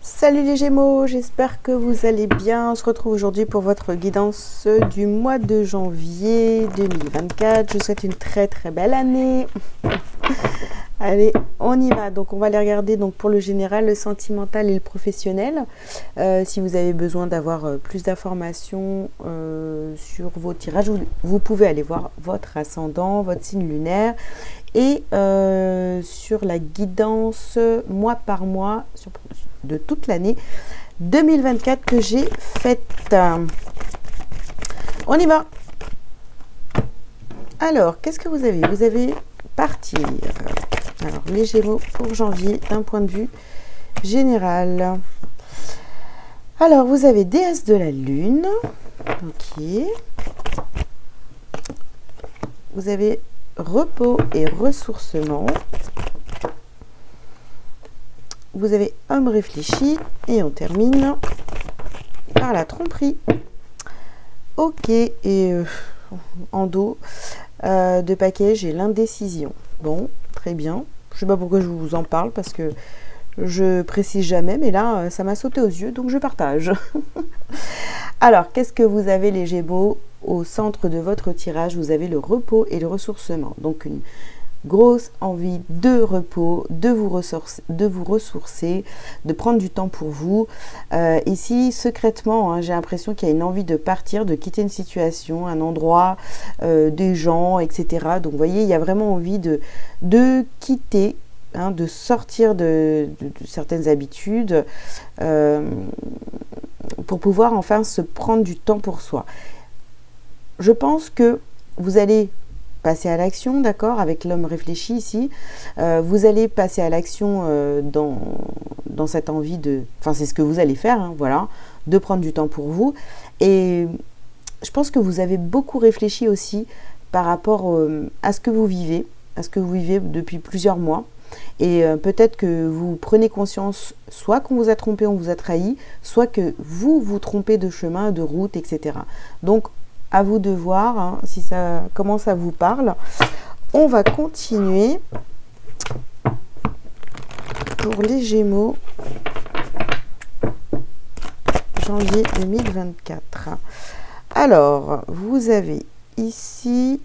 Salut les Gémeaux, j'espère que vous allez bien. On se retrouve aujourd'hui pour votre guidance du mois de janvier 2024. Je vous souhaite une très très belle année. Allez, on y va. Donc on va les regarder donc pour le général, le sentimental et le professionnel. Si vous avez besoin d'avoir plus d'informations sur vos tirages, vous pouvez aller voir votre ascendant, votre signe lunaire. Et sur la guidance mois par mois de toute l'année 2024 que j'ai faite. On y va. Alors, qu'est-ce que vous avez? Vous avez partir. Alors, les Gémeaux pour janvier d'un point de vue général. Alors, vous avez déesse de la lune. Ok. Vous avez repos et ressourcement. Vous avez homme réfléchi et on termine par la tromperie. Ok, et en dos de paquet, j'ai l'indécision. Bon, très bien. Je ne sais pas pourquoi je vous en parle parce que je précise jamais, mais là, ça m'a sauté aux yeux, donc je partage. Alors, qu'est-ce que vous avez les Gémeaux? Au centre de votre tirage, vous avez le repos et le ressourcement. Donc, une grosse envie de repos, de vous ressourcer, de prendre du temps pour vous. Ici, secrètement, hein, j'ai l'impression qu'il y a une envie de partir, de quitter une situation, un endroit, des gens, etc. Donc, vous voyez, il y a vraiment envie de quitter, hein, de sortir de certaines habitudes pour pouvoir enfin se prendre du temps pour soi. Je pense que vous allez passer à l'action, d'accord, avec l'homme réfléchi ici. Vous allez passer à l'action dans cette envie de... Enfin, c'est ce que vous allez faire, hein, voilà, de prendre du temps pour vous. Et je pense que vous avez beaucoup réfléchi aussi par rapport à ce que vous vivez, depuis plusieurs mois. Et peut-être que vous prenez conscience, soit qu'on vous a trompé, on vous a trahi, soit que vous vous trompez de chemin, de route, etc. Donc, à vous de voir, hein, comment ça vous parle. On va continuer pour les Gémeaux janvier 2024. Alors, vous avez ici,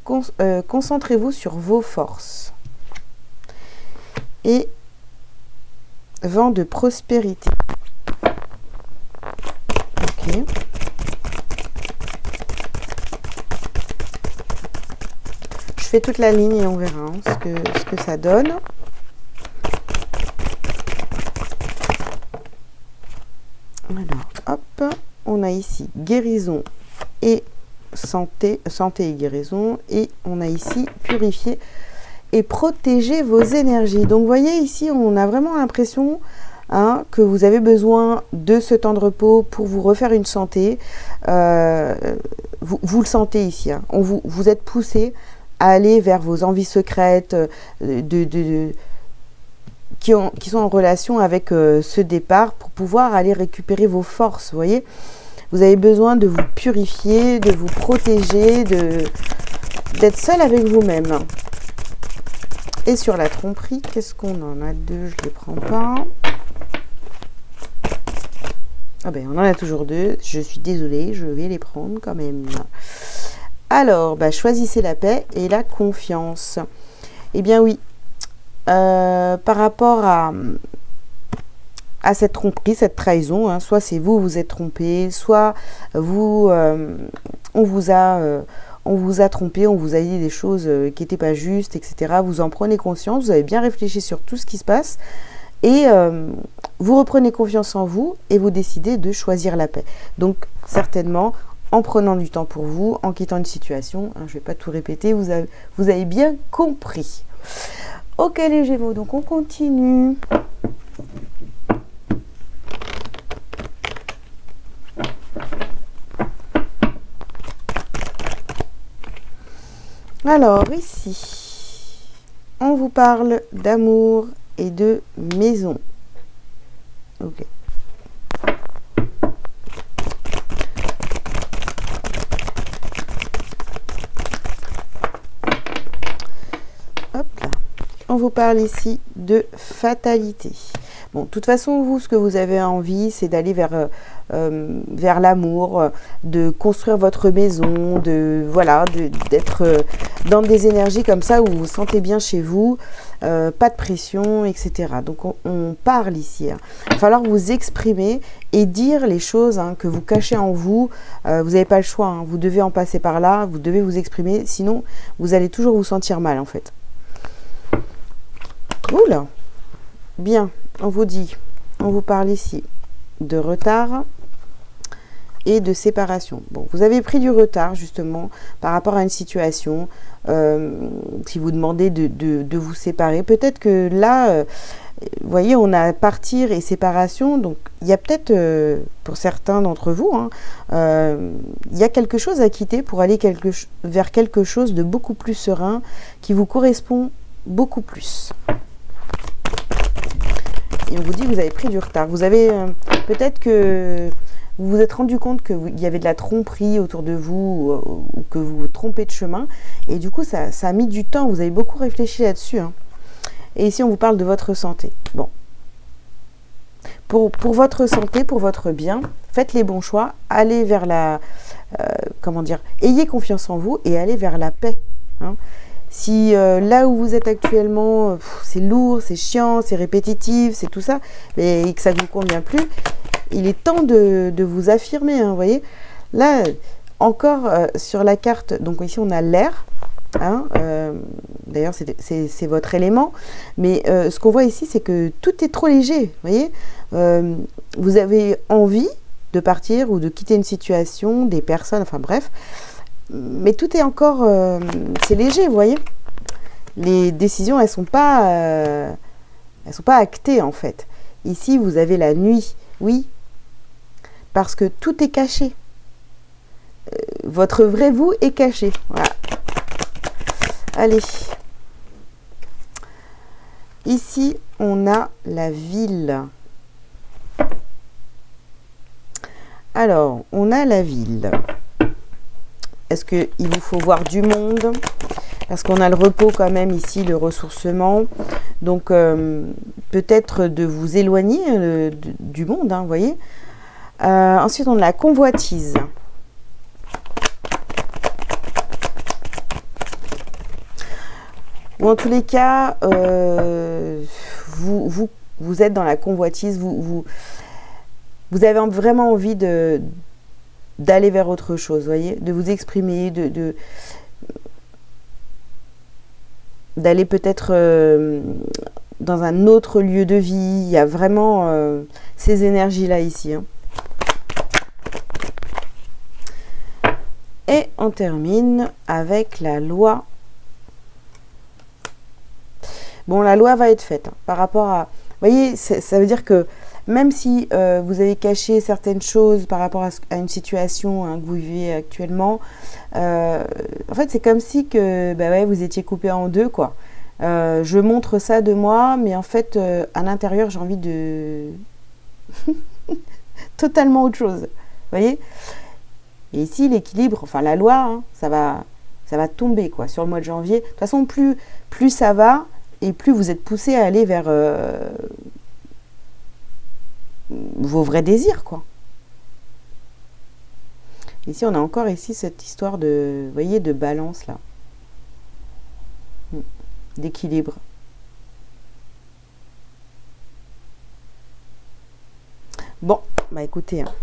concentrez-vous sur vos forces et vent de prospérité. Ok. Je fais toute la ligne et on verra hein, ce que ça donne. Alors, hop, on a ici guérison et santé et guérison. Et on a ici purifier et protéger vos énergies. Donc, vous voyez ici, on a vraiment l'impression hein, que vous avez besoin de ce temps de repos pour vous refaire une santé. Vous le sentez ici. Hein. Vous êtes poussé à aller vers vos envies secrètes qui sont en relation avec ce départ pour pouvoir aller récupérer vos forces, vous voyez. Vous avez besoin de vous purifier, de vous protéger, d'être seul avec vous-même. Et sur la tromperie, qu'est-ce qu'on en a deux? Je ne les prends pas. Ah ben, on en a toujours deux. Je suis désolée, je vais les prendre quand même. Alors, bah, choisissez la paix et la confiance. Eh bien oui, par rapport à cette tromperie, cette trahison, hein, soit c'est vous êtes trompé, soit on vous a trompé, on vous a dit des choses qui n'étaient pas justes, etc. Vous en prenez conscience, vous avez bien réfléchi sur tout ce qui se passe et vous reprenez confiance en vous et vous décidez de choisir la paix. Donc, certainement, en prenant du temps pour vous, en quittant une situation, hein, je ne vais pas tout répéter, vous avez bien compris. Ok les Gémeaux, donc on continue. Alors ici, on vous parle d'amour et de maison. Ok. Hop là. On vous parle ici de fatalité. Bon, de toute façon, vous, ce que vous avez envie, c'est d'aller vers l'amour, de construire votre maison, voilà, d'être dans des énergies comme ça où vous vous sentez bien chez vous, pas de pression, etc. Donc, on parle ici. Hein. Il va falloir vous exprimer et dire les choses que vous cachez en vous. Vous n'avez pas le choix. Hein. Vous devez en passer par là. Vous devez vous exprimer. Sinon, vous allez toujours vous sentir mal, en fait. Oula! Bien, on vous parle ici de retard et de séparation. Bon, vous avez pris du retard justement par rapport à une situation, si vous demandez de vous séparer. Peut-être que là, vous voyez, on a partir et séparation, donc il y a peut-être, pour certains d'entre vous, il y a quelque chose à quitter pour aller vers quelque chose de beaucoup plus serein, qui vous correspond beaucoup plus. Et on vous dit que vous avez pris du retard. Vous avez peut-être que vous vous êtes rendu compte qu'il y avait de la tromperie autour de vous ou que vous vous trompez de chemin. Et du coup, ça a mis du temps. Vous avez beaucoup réfléchi là-dessus. Hein. Et ici, on vous parle de votre santé. Bon. Pour votre santé, pour votre bien, faites les bons choix. Allez vers comment dire, ayez confiance en vous et allez vers la paix. Hein. Si là où vous êtes actuellement, c'est lourd, c'est chiant, c'est répétitif, c'est tout ça, et que ça ne vous convient plus, il est temps de vous affirmer, hein, vous voyez. Là, encore sur la carte, donc ici on a l'air, hein, d'ailleurs c'est votre élément, mais ce qu'on voit ici, c'est que tout est trop léger, vous voyez. Vous avez envie de partir ou de quitter une situation, des personnes, enfin bref, mais tout est encore, c'est léger, vous voyez. Les décisions, elles sont pas actées en fait. Ici, vous avez la nuit, oui, parce que tout est caché. Votre vrai vous est caché. Voilà. Allez. Ici, on a la ville. Alors, on a la ville. Est-ce qu'il vous faut voir du monde? Parce qu'on a le repos quand même ici, le ressourcement. Donc, peut-être de vous éloigner du monde, hein, vous voyez. Ensuite, on a la convoitise. Ou en tous les cas, vous êtes dans la convoitise, vous avez vraiment envie d'aller vers autre chose, voyez, de vous exprimer, d'aller peut-être dans un autre lieu de vie. Il y a vraiment ces énergies-là ici. Hein. Et on termine avec la loi. Bon, la loi va être faite hein, par rapport à... Vous voyez, ça veut dire que même si vous avez caché certaines choses par rapport à une situation hein, que vous vivez actuellement, en fait, c'est comme si que, bah ouais, vous étiez coupé en deux, quoi. Je montre ça de moi, mais en fait, à l'intérieur, j'ai envie de... totalement autre chose. Vous voyez? Et ici, l'équilibre, enfin la loi, hein, ça va tomber, quoi, sur le mois de janvier. De toute façon, plus ça va, et plus vous êtes poussé à aller vers... vos vrais désirs, quoi. Ici, on a encore ici cette histoire de, vous voyez, de balance, là. D'équilibre. Bon, bah écoutez, hein,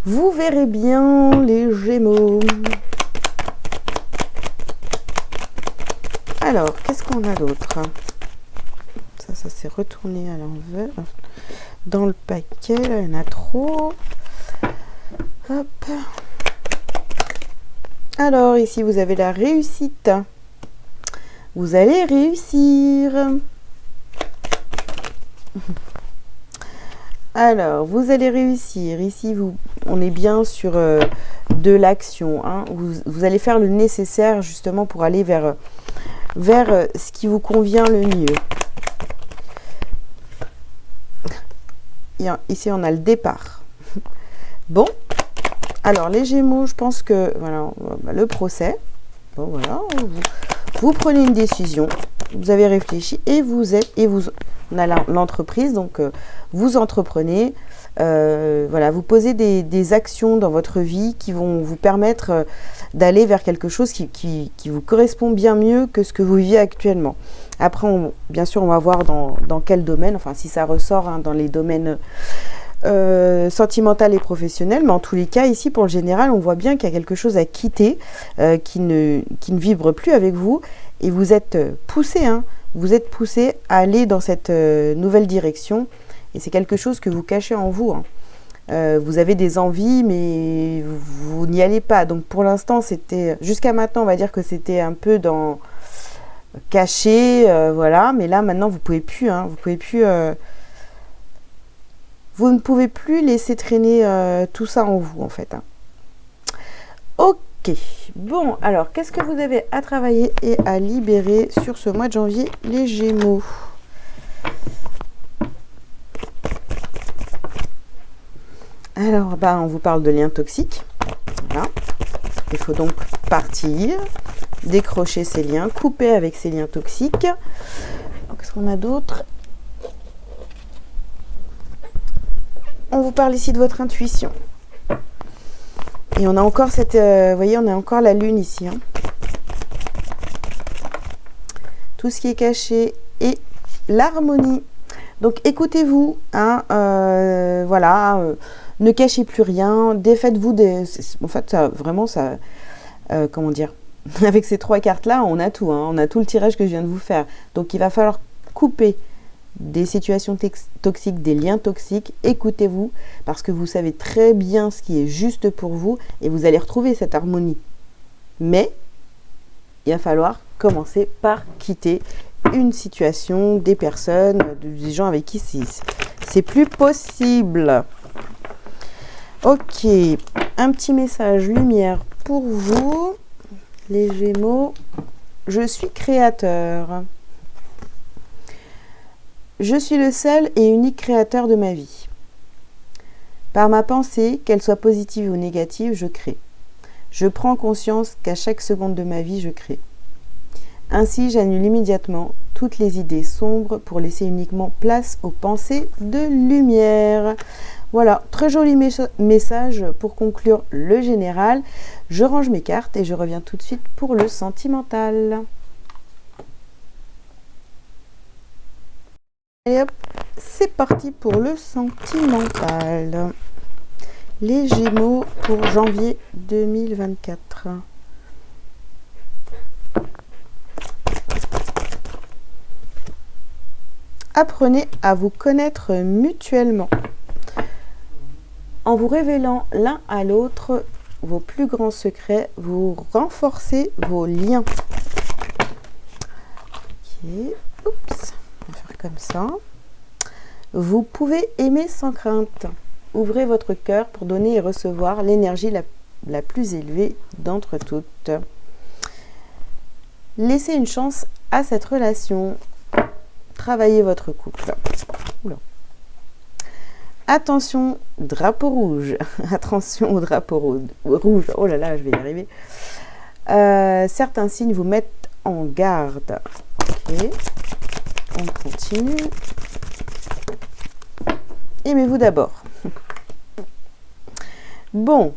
vous verrez bien les Gémeaux. Alors, qu'est-ce qu'on a d'autre? Ça s'est retourné à l'envers. Dans le paquet, là, il y en a trop. Hop. Alors, ici, vous avez la réussite. Vous allez réussir. Alors, vous allez réussir. Ici, on est bien sur de l'action. Hein. Vous allez faire le nécessaire, justement, pour aller vers ce qui vous convient le mieux. Et ici, on a le départ. Bon. Alors, les Gémeaux, je pense que... Voilà, le procès. Bon, voilà. Vous prenez une décision. Vous avez réfléchi et vous on a l'entreprise, donc vous entreprenez, voilà, vous posez des actions dans votre vie qui vont vous permettre d'aller vers quelque chose qui vous correspond bien mieux que ce que vous vivez actuellement. Après, bien sûr, on va voir dans quel domaine, enfin si ça ressort dans les domaines sentimental et professionnel, mais en tous les cas, ici, pour le général, on voit bien qu'il y a quelque chose à quitter, qui ne vibre plus avec vous, et vous êtes poussé, vous êtes poussé à aller dans cette nouvelle direction, et c'est quelque chose que vous cachez en vous. Vous avez des envies, mais vous n'y allez pas. Donc pour l'instant, c'était, jusqu'à maintenant, on va dire que c'était un peu dans caché, voilà, mais là, maintenant, vous pouvez plus, vous ne pouvez plus laisser traîner tout ça en vous, en fait. Ok. Bon, alors, qu'est-ce que vous avez à travailler et à libérer sur ce mois de janvier, les Gémeaux? Alors, on vous parle de liens toxiques. Voilà. Il faut donc partir, décrocher ces liens, couper avec ces liens toxiques. Qu'est-ce qu'on a d'autre? On vous parle ici de votre intuition. Et on a encore cette... vous voyez, on a encore la lune ici. Tout ce qui est caché et l'harmonie. Donc écoutez-vous. Voilà. Ne cachez plus rien. Défaites-vous des... En fait, ça, vraiment, ça... comment dire? Avec ces 3 cartes-là, on a tout. On a tout le tirage que je viens de vous faire. Donc il va falloir couper des situations toxiques, des liens toxiques. Écoutez-vous, parce que vous savez très bien ce qui est juste pour vous et vous allez retrouver cette harmonie. Mais il va falloir commencer par quitter une situation, des personnes, des gens avec qui c'est plus possible. Ok, un petit message lumière pour vous, les Gémeaux. Je suis créateur. Je suis le seul et unique créateur de ma vie. Par ma pensée, qu'elle soit positive ou négative, je crée. Je prends conscience qu'à chaque seconde de ma vie, je crée. Ainsi, j'annule immédiatement toutes les idées sombres pour laisser uniquement place aux pensées de lumière. Voilà, très joli message pour conclure le général. Je range mes cartes et je reviens tout de suite pour le sentimental. Et hop, c'est parti pour le sentimental. Les Gémeaux pour janvier 2024. Apprenez à vous connaître mutuellement. En vous révélant l'un à l'autre vos plus grands secrets, vous renforcez vos liens. Ok, oups. Comme ça. Vous pouvez aimer sans crainte. Ouvrez votre cœur pour donner et recevoir l'énergie la plus élevée d'entre toutes. Laissez une chance à cette relation. Travaillez votre couple. Oula. Attention, drapeau rouge. Attention au drapeau rouge. Oh là là, je vais y arriver. Certains signes vous mettent en garde. Ok. On continue. Aimez-vous d'abord. Bon,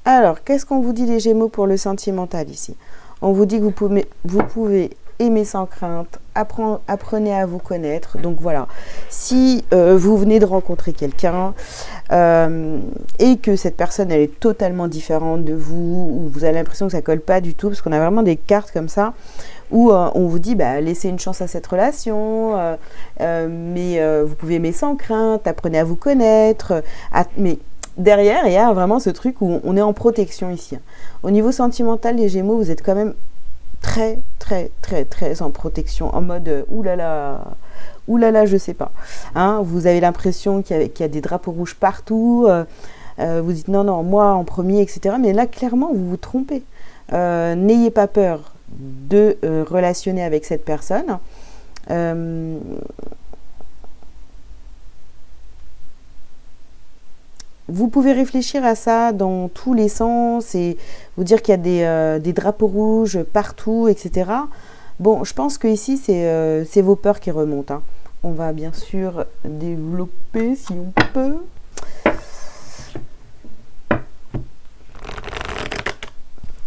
alors, qu'est-ce qu'on vous dit les Gémeaux pour le sentimental ici? On vous dit que vous pouvez aimer sans crainte, apprenez à vous connaître. Donc voilà, si vous venez de rencontrer quelqu'un et que cette personne elle est totalement différente de vous, ou vous avez l'impression que ça colle pas du tout, parce qu'on a vraiment des cartes comme ça, où on vous dit laissez une chance à cette relation, mais vous pouvez aimer sans crainte, apprenez à vous connaître, mais derrière il y a vraiment ce truc où on est en protection ici. Au niveau sentimental, les Gémeaux, vous êtes quand même très en protection, en mode oulala, je sais pas. Vous avez l'impression qu'il y a des drapeaux rouges partout, vous dites non, moi en premier, etc. Mais là, clairement, vous vous trompez. N'ayez pas peur de relationner avec cette personne. Vous pouvez réfléchir à ça dans tous les sens et vous dire qu'il y a des drapeaux rouges partout, etc. Bon, je pense que ici c'est vos peurs qui remontent. on va bien sûr développer si on peut.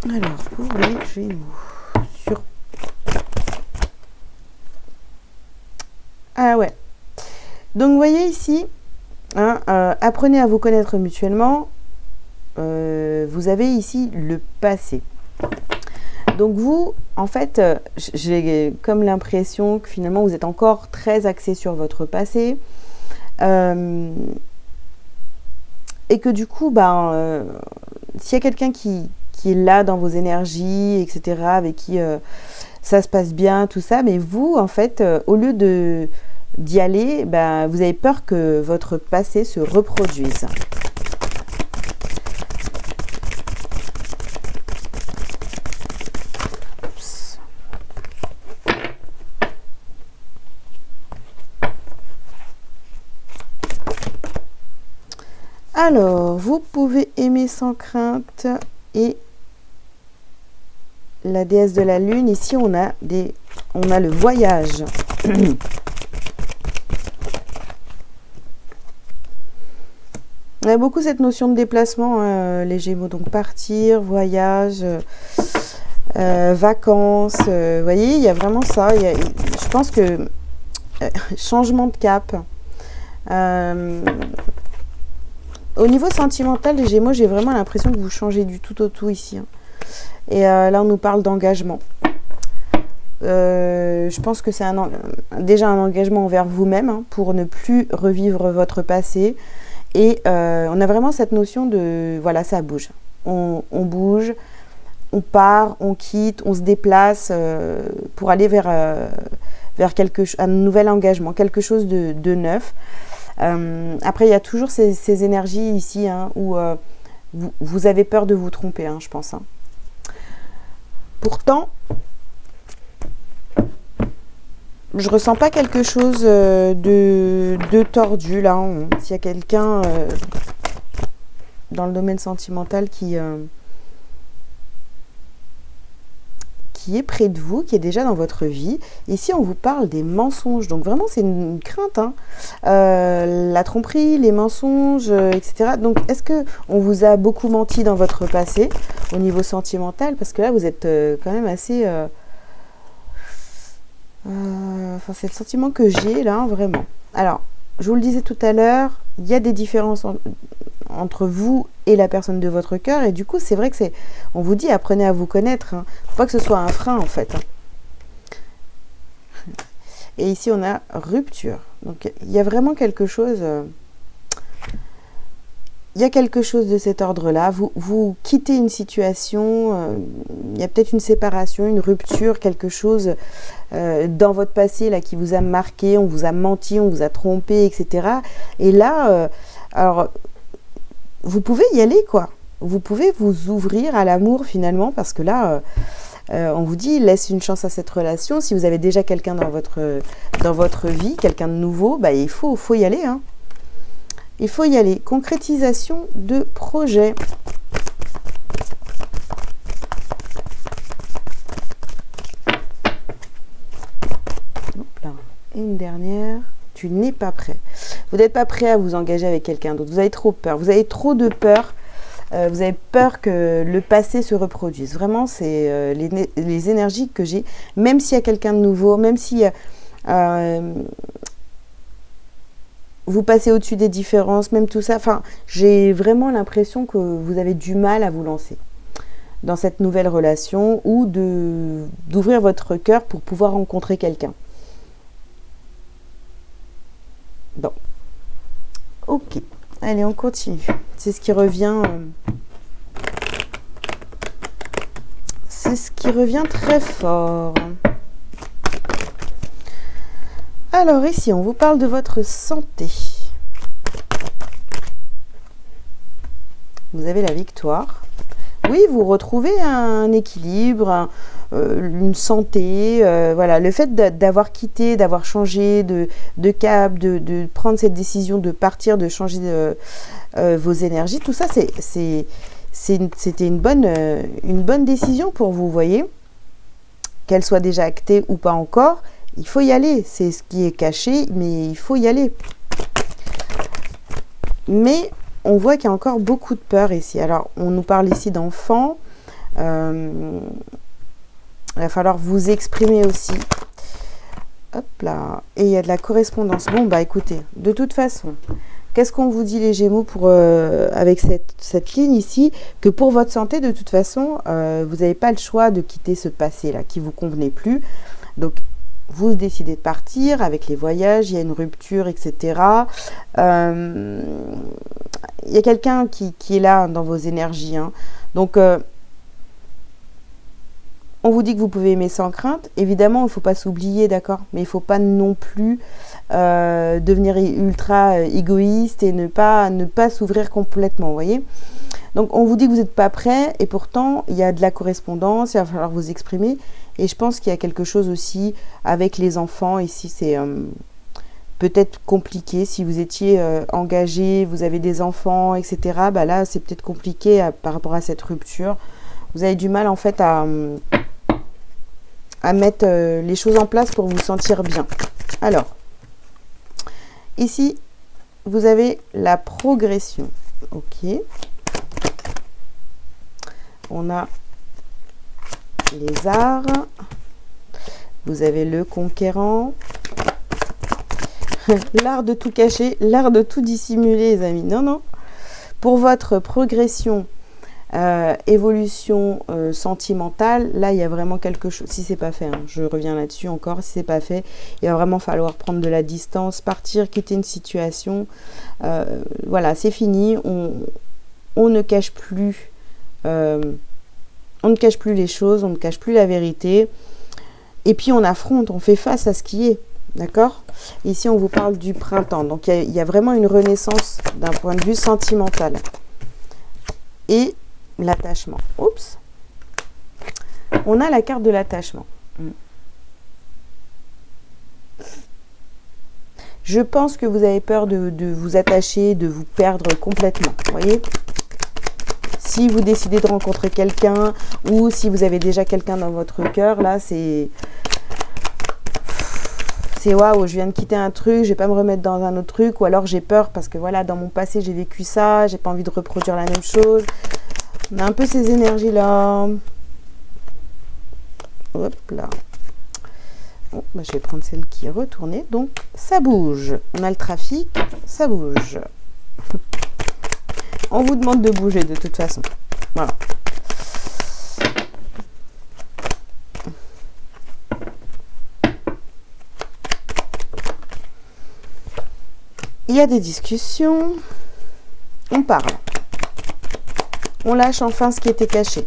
Alors, pour les Gémeaux, Ah ouais. Donc, vous voyez ici, hein, apprenez à vous connaître mutuellement. Vous avez ici le passé. Donc vous, en fait, j'ai comme l'impression que finalement vous êtes encore très axé sur votre passé. Et que du coup, s'il y a quelqu'un qui est là dans vos énergies, etc., avec qui ça se passe bien, tout ça, mais vous, en fait, au lieu d'y aller, vous avez peur que votre passé se reproduise. Alors, vous pouvez aimer sans crainte et la déesse de la lune. Ici, on a le voyage. On a beaucoup cette notion de déplacement, les Gémeaux. Donc, partir, voyage, vacances. Vous voyez, il y a vraiment ça. Je pense que changement de cap. Au niveau sentimental, les Gémeaux, j'ai vraiment l'impression que vous changez du tout au tout ici. Hein. Et là, on nous parle d'engagement. Je pense que c'est déjà un engagement envers vous-même hein, pour ne plus revivre votre passé. Et on a vraiment cette notion de, voilà, ça bouge. On bouge, on part, on quitte, on se déplace pour aller vers un nouvel engagement, quelque chose de neuf. Après, il y a toujours ces énergies ici hein, où vous avez peur de vous tromper, hein, je pense. Hein. Pourtant, je ressens pas quelque chose de tordu là. Hein. S'il y a quelqu'un dans le domaine sentimental qui est près de vous, qui est déjà dans votre vie. Ici, on vous parle des mensonges. Donc, vraiment, c'est une crainte. Hein. La tromperie, les mensonges, etc. Donc, est-ce qu'on vous a beaucoup menti dans votre passé au niveau sentimental? Parce que là, vous êtes quand même assez... c'est le sentiment que j'ai, là, vraiment. Alors, je vous le disais tout à l'heure, il y a des différences entre vous et la personne de votre cœur. Et du coup, c'est vrai que on vous dit, apprenez à vous connaître. Hein. Faut pas que ce soit un frein, en fait. Hein. Et ici, on a rupture. Donc, il y a vraiment quelque chose... il y a quelque chose de cet ordre-là. Vous quittez une situation, il y a peut-être une séparation, une rupture, quelque chose dans votre passé là, qui vous a marqué, on vous a menti, on vous a trompé, etc. Et là, alors, vous pouvez y aller, quoi. Vous pouvez vous ouvrir à l'amour, finalement, parce que là, on vous dit, laisse une chance à cette relation. Si vous avez déjà quelqu'un dans votre vie, quelqu'un de nouveau, il faut y aller, hein. Il faut y aller. Concrétisation de projet. Hop là. Et une dernière. Tu n'es pas prêt. Vous n'êtes pas prêt à vous engager avec quelqu'un d'autre. Vous avez trop peur. Vous avez trop de peur. Vous avez peur que le passé se reproduise. Vraiment, c'est les énergies que j'ai. Même s'il y a quelqu'un de nouveau, même si vous passez au-dessus des différences, même tout ça. Enfin, j'ai vraiment l'impression que vous avez du mal à vous lancer dans cette nouvelle relation ou d'ouvrir votre cœur pour pouvoir rencontrer quelqu'un. Bon. Ok. Allez, on continue. C'est ce qui revient... c'est ce qui revient très fort. Alors ici, on vous parle de votre santé. Vous avez la victoire. Oui, vous retrouvez un équilibre, une santé. Voilà, le fait d'avoir quitté, d'avoir changé de cap, de prendre cette décision de partir, de changer vos énergies, tout ça, c'était une bonne décision pour vous, voyez, qu'elle soit déjà actée ou pas encore. Il faut y aller. C'est ce qui est caché, mais il faut y aller. Mais on voit qu'il y a encore beaucoup de peur ici. Alors, on nous parle ici d'enfants. Il va falloir vous exprimer aussi. Hop là. Et il y a de la correspondance. Bon, bah écoutez, de toute façon, qu'est-ce qu'on vous dit les Gémeaux pour, avec cette ligne ici? Que pour votre santé, de toute façon, vous n'avez pas le choix de quitter ce passé-là qui ne vous convenait plus. Donc, vous décidez de partir avec les voyages, il y a une rupture, etc. Il y a quelqu'un qui est là dans vos énergies. Hein. Donc, on vous dit que vous pouvez aimer sans crainte. Évidemment, il ne faut pas s'oublier, d'accord? Mais il ne faut pas non plus devenir ultra égoïste et ne pas s'ouvrir complètement, vous voyez? Donc, on vous dit que vous n'êtes pas prêt et pourtant, il y a de la correspondance, il va falloir vous exprimer. Et je pense qu'il y a quelque chose aussi avec les enfants. Ici, c'est peut-être compliqué. Si vous étiez engagé, vous avez des enfants, etc., bah là, c'est peut-être compliqué par rapport à cette rupture. Vous avez du mal, en fait, à mettre les choses en place pour vous sentir bien. Alors, ici, vous avez la progression. Ok. On a les arts. Vous avez le conquérant. L'art de tout cacher, l'art de tout dissimuler, les amis. Non, non. Pour votre progression, évolution sentimentale, là, il y a vraiment quelque chose. Si c'est pas fait, hein, je reviens là-dessus encore. Si c'est pas fait, il va vraiment falloir prendre de la distance, partir, quitter une situation. Voilà, c'est fini. On ne cache plus. On ne cache plus les choses, on ne cache plus la vérité. Et puis on affronte, on fait face à ce qui est. D'accord? Ici, on vous parle du printemps. Donc, il y a vraiment une renaissance d'un point de vue sentimental. Et l'attachement. Oups. On a la carte de l'attachement. Je pense que vous avez peur de vous attacher, de vous perdre complètement. Vous voyez? Si vous décidez de rencontrer quelqu'un ou si vous avez déjà quelqu'un dans votre cœur, là, c'est waouh, je viens de quitter un truc, je vais pas me remettre dans un autre truc, ou alors j'ai peur parce que voilà, dans mon passé, j'ai vécu ça, j'ai pas envie de reproduire la même chose. On a un peu ces énergies-là. Hop là. Bon, bah, je vais prendre celle qui est retournée. Donc, ça bouge. On a le trafic, ça bouge. On vous demande de bouger de toute façon. Voilà. Il y a des discussions. On parle. On lâche enfin ce qui était caché.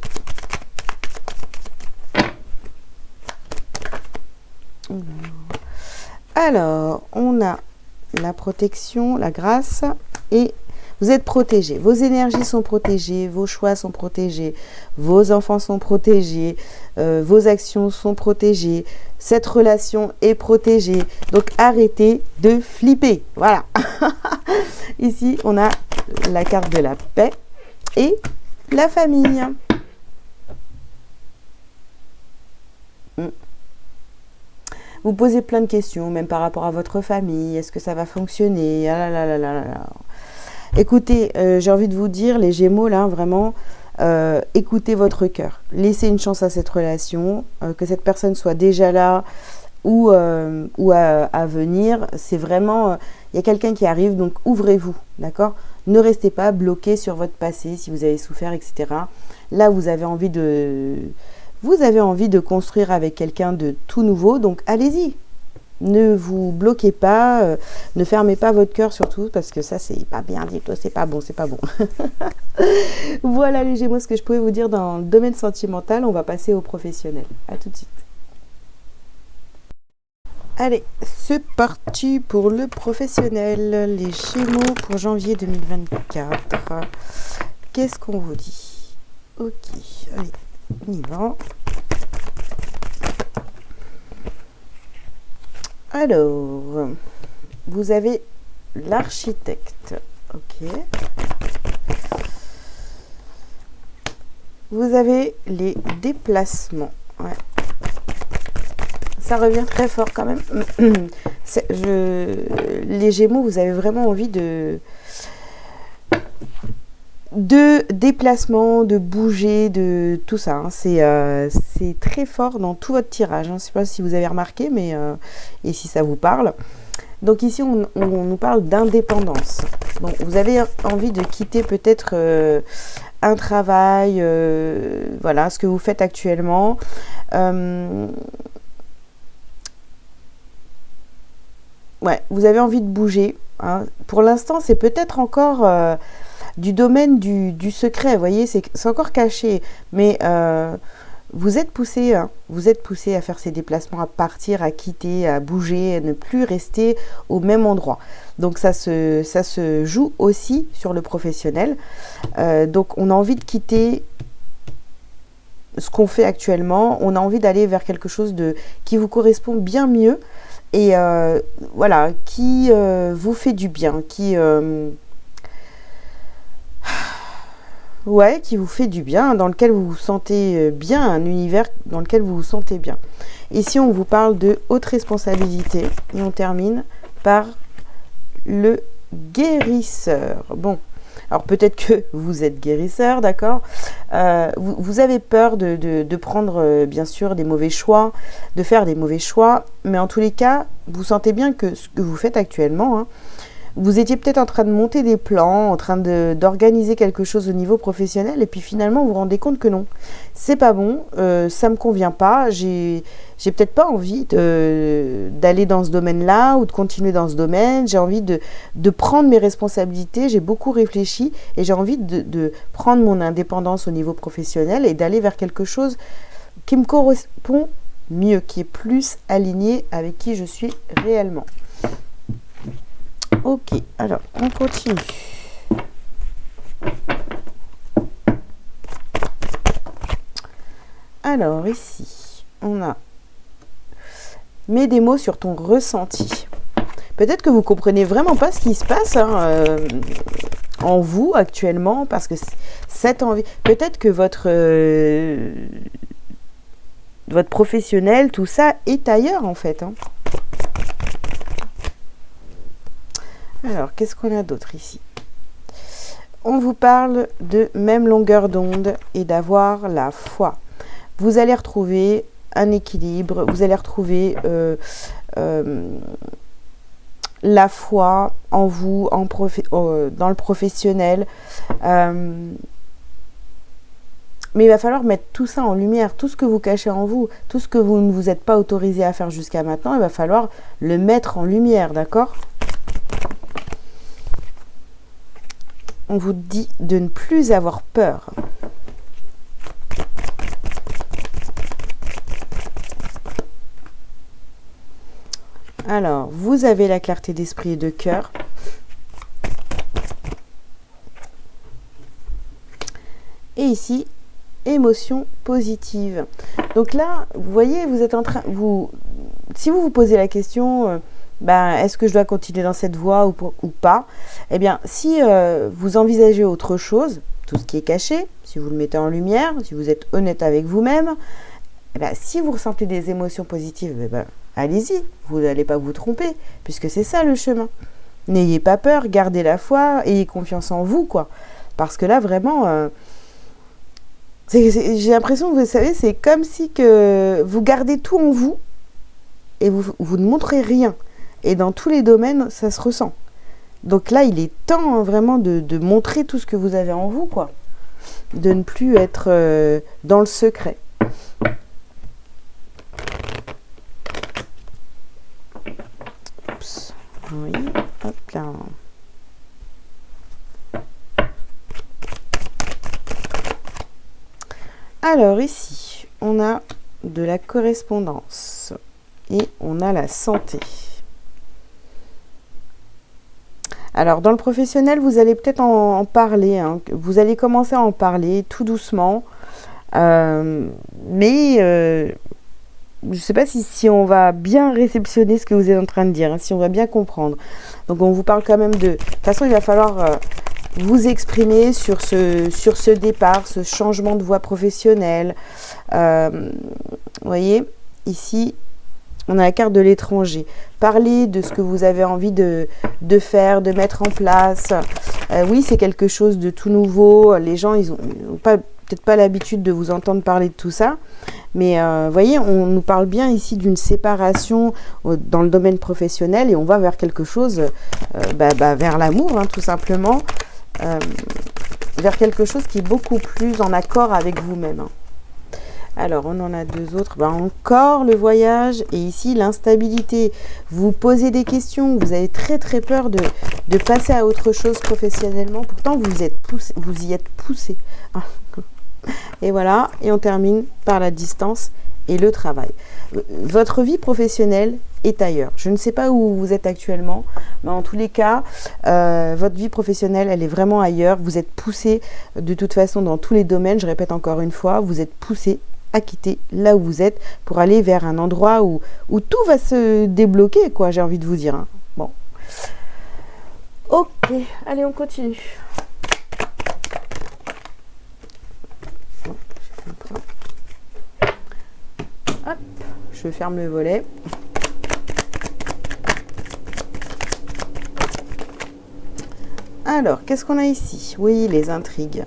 Alors, on a la protection, la grâce et vous êtes protégés. Vos énergies sont protégées, vos choix sont protégés, vos enfants sont protégés, vos actions sont protégées, cette relation est protégée. Donc, arrêtez de flipper. Voilà. Ici, on a la carte de la paix et la famille. Vous posez plein de questions, même par rapport à votre famille. Est-ce que ça va fonctionner? Ah là là là là là. Écoutez, j'ai envie de vous dire, les Gémeaux, là, vraiment, écoutez votre cœur. Laissez une chance à cette relation, que cette personne soit déjà là ou à venir. C'est vraiment, il y a quelqu'un qui arrive, donc ouvrez-vous, d'accord? Ne restez pas bloqué sur votre passé, si vous avez souffert, etc. Là, vous avez envie de construire avec quelqu'un de tout nouveau, donc allez-y. Ne vous bloquez pas, ne fermez pas votre cœur surtout, parce que ça, c'est pas bien dit, c'est pas bon, c'est pas bon. Voilà les Gémeaux, ce que je pouvais vous dire dans le domaine sentimental. On va passer au professionnel. À tout de suite. Allez, c'est parti pour le professionnel. Les Gémeaux pour janvier 2024. Qu'est-ce qu'on vous dit? Ok, allez, on y va. Alors, vous avez l'architecte, ok. Vous avez les déplacements, ouais. ça revient très fort quand même. Les Gémeaux, vous avez vraiment envie de déplacement, de bouger, de tout ça. Hein. C'est très fort dans tout votre tirage. Hein. Je ne sais pas si vous avez remarqué, mais et si ça vous parle. Donc ici, on nous parle d'indépendance. Donc vous avez envie de quitter peut-être un travail, voilà, ce que vous faites actuellement. Ouais, vous avez envie de bouger. Hein. Pour l'instant, c'est peut-être encore du domaine du secret, vous voyez, c'est encore caché, mais vous êtes poussé, hein, vous êtes poussé à faire ces déplacements, à partir, à quitter, à bouger, à ne plus rester au même endroit. Donc ça se joue aussi sur le professionnel. Donc on a envie de quitter ce qu'on fait actuellement, on a envie d'aller vers quelque chose qui vous correspond bien mieux et voilà, qui vous fait du bien, qui vous fait du bien, dans lequel vous vous sentez bien, un univers dans lequel vous vous sentez bien. Ici, on vous parle de haute responsabilité et on termine par le guérisseur. Bon, alors peut-être que vous êtes guérisseur, d'accord, vous avez peur de prendre, bien sûr, des mauvais choix, de faire des mauvais choix, mais en tous les cas, vous sentez bien que ce que vous faites actuellement, hein, vous étiez peut-être en train de monter des plans, en train d'organiser quelque chose au niveau professionnel, et puis finalement vous vous rendez compte que non, c'est pas bon, ça me convient pas, j'ai peut-être pas envie d'aller dans ce domaine-là ou de continuer dans ce domaine, j'ai envie de prendre mes responsabilités, j'ai beaucoup réfléchi et j'ai envie de prendre mon indépendance au niveau professionnel et d'aller vers quelque chose qui me correspond mieux, qui est plus aligné avec qui je suis réellement. Ok, alors on continue. Alors ici, on a mets des mots sur ton ressenti. Peut-être que vous comprenez vraiment pas ce qui se passe hein, en vous actuellement, parce que cette envie, peut-être que votre professionnel, tout ça est ailleurs en fait. Hein. Alors, qu'est-ce qu'on a d'autre ici? On vous parle de même longueur d'onde et d'avoir la foi. Vous allez retrouver un équilibre, vous allez retrouver la foi en vous, dans le professionnel. Mais il va falloir mettre tout ça en lumière, tout ce que vous cachez en vous, tout ce que vous ne vous êtes pas autorisé à faire jusqu'à maintenant, il va falloir le mettre en lumière, d'accord ? On vous dit de ne plus avoir peur. Alors, vous avez la clarté d'esprit et de cœur. Et ici, émotion positive. Donc là, vous voyez, vous êtes en train... si vous vous posez la question... est-ce que je dois continuer dans cette voie ou pas? Eh bien, si vous envisagez autre chose, tout ce qui est caché, si vous le mettez en lumière, si vous êtes honnête avec vous-même, si vous ressentez des émotions positives, allez-y, vous n'allez pas vous tromper, puisque c'est ça le chemin. N'ayez pas peur, gardez la foi, ayez confiance en vous, quoi. Parce que là, vraiment, j'ai l'impression que vous savez, c'est comme si que vous gardez tout en vous et vous ne montrez rien. Et dans tous les domaines, ça se ressent. Donc là, il est temps vraiment de montrer tout ce que vous avez en vous, quoi. De ne plus être dans le secret. Oups. Oui, hop là. Alors ici, on a de la correspondance et on a la santé. Alors, dans le professionnel, vous allez peut-être en parler. Hein. Vous allez commencer à en parler tout doucement. Mais je ne sais pas si on va bien réceptionner ce que vous êtes en train de dire, hein, si on va bien comprendre. Donc, on vous parle quand même de... De toute façon, il va falloir vous exprimer sur ce départ, ce changement de voie professionnelle. Vous voyez, ici, On a la carte de l'étranger. Parlez de ce que vous avez envie de faire, de mettre en place. Oui, c'est quelque chose de tout nouveau. Les gens, ils n'ont peut-être pas l'habitude de vous entendre parler de tout ça. Mais voyez, on nous parle bien ici d'une séparation dans le domaine professionnel et on va vers quelque chose, vers l'amour, hein, tout simplement. Vers quelque chose qui est beaucoup plus en accord avec vous-même. Hein. Alors, on en a deux autres. Encore le voyage et ici l'instabilité. Vous posez des questions, vous avez très très peur de passer à autre chose professionnellement. Pourtant, vous y êtes poussé. Et voilà, et on termine par la distance et le travail. Votre vie professionnelle est ailleurs. Je ne sais pas où vous êtes actuellement, mais en tous les cas, votre vie professionnelle, elle est vraiment ailleurs. Vous êtes poussé de toute façon dans tous les domaines. Je répète encore une fois, vous êtes poussé à quitter là où vous êtes pour aller vers un endroit où tout va se débloquer, quoi, j'ai envie de vous dire. Hein. Bon. Ok, allez, on continue. Hop, je ferme le volet. Alors, qu'est-ce qu'on a ici? Oui, les intrigues.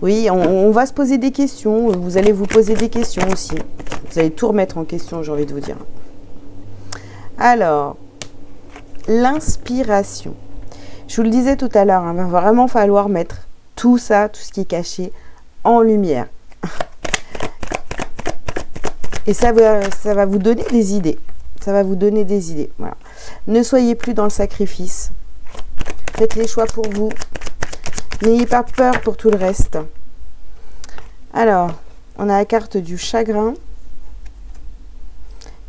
Oui, on va se poser des questions. Vous allez vous poser des questions aussi. Vous allez tout remettre en question, j'ai envie de vous dire. Alors, l'inspiration. Je vous le disais tout à l'heure, il va vraiment falloir mettre tout ça, tout ce qui est caché, en lumière. Et ça va vous donner des idées. Ça va vous donner des idées. Voilà. Ne soyez plus dans le sacrifice. Faites les choix pour vous. N'ayez pas peur pour tout le reste. Alors, on a la carte du chagrin.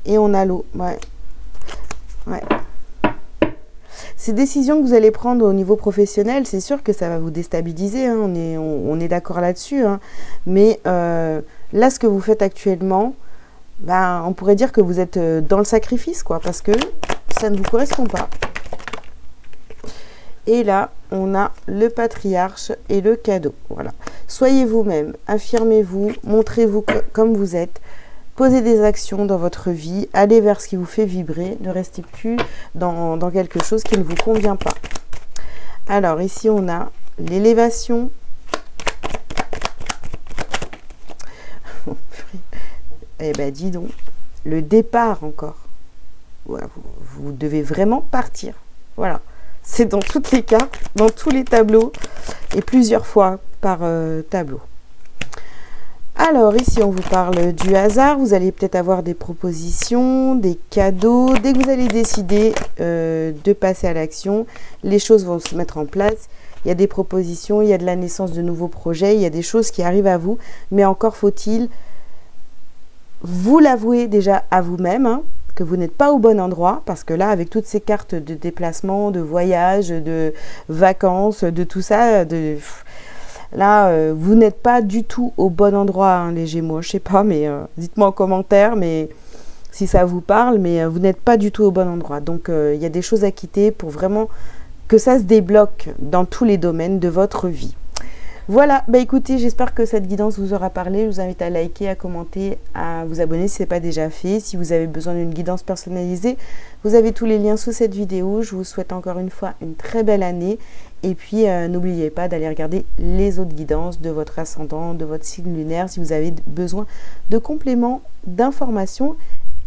Et on a l'eau. Ouais. Ces décisions que vous allez prendre au niveau professionnel, c'est sûr que ça va vous déstabiliser. Hein. On est d'accord là-dessus. Hein. Mais là, ce que vous faites actuellement, on pourrait dire que vous êtes dans le sacrifice, quoi. Parce que ça ne vous correspond pas. Et là, on a le patriarche et le cadeau. Voilà. Soyez vous-même, affirmez-vous, montrez-vous comme vous êtes. Posez des actions dans votre vie, allez vers ce qui vous fait vibrer. Ne restez plus dans quelque chose qui ne vous convient pas. Alors, ici, on a l'élévation. Eh ben, dis donc, le départ encore. Voilà, vous devez vraiment partir. Voilà. C'est dans toutes les cartes, dans tous les tableaux et plusieurs fois par tableau. Alors ici, on vous parle du hasard. Vous allez peut-être avoir des propositions, des cadeaux. Dès que vous allez décider de passer à l'action, les choses vont se mettre en place. Il y a des propositions, il y a de la naissance de nouveaux projets, il y a des choses qui arrivent à vous. Mais encore faut-il vous l'avouer déjà à vous-même, hein, que vous n'êtes pas au bon endroit, parce que là, avec toutes ces cartes de déplacement, de voyage, de vacances, de tout ça, là, vous n'êtes pas du tout au bon endroit, hein, les Gémeaux. Je sais pas, mais dites-moi en commentaire, mais si ça vous parle, mais vous n'êtes pas du tout au bon endroit. Donc, il y a des choses à quitter pour vraiment que ça se débloque dans tous les domaines de votre vie. Voilà, écoutez, j'espère que cette guidance vous aura parlé. Je vous invite à liker, à commenter, à vous abonner si ce n'est pas déjà fait. Si vous avez besoin d'une guidance personnalisée, vous avez tous les liens sous cette vidéo. Je vous souhaite encore une fois une très belle année. Et puis, n'oubliez pas d'aller regarder les autres guidances de votre ascendant, de votre signe lunaire, si vous avez besoin de compléments d'informations.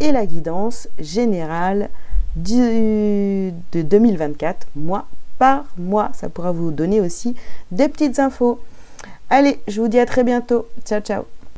Et la guidance générale de 2024, mois par mois. Ça pourra vous donner aussi des petites infos. Allez, je vous dis à très bientôt. Ciao, ciao.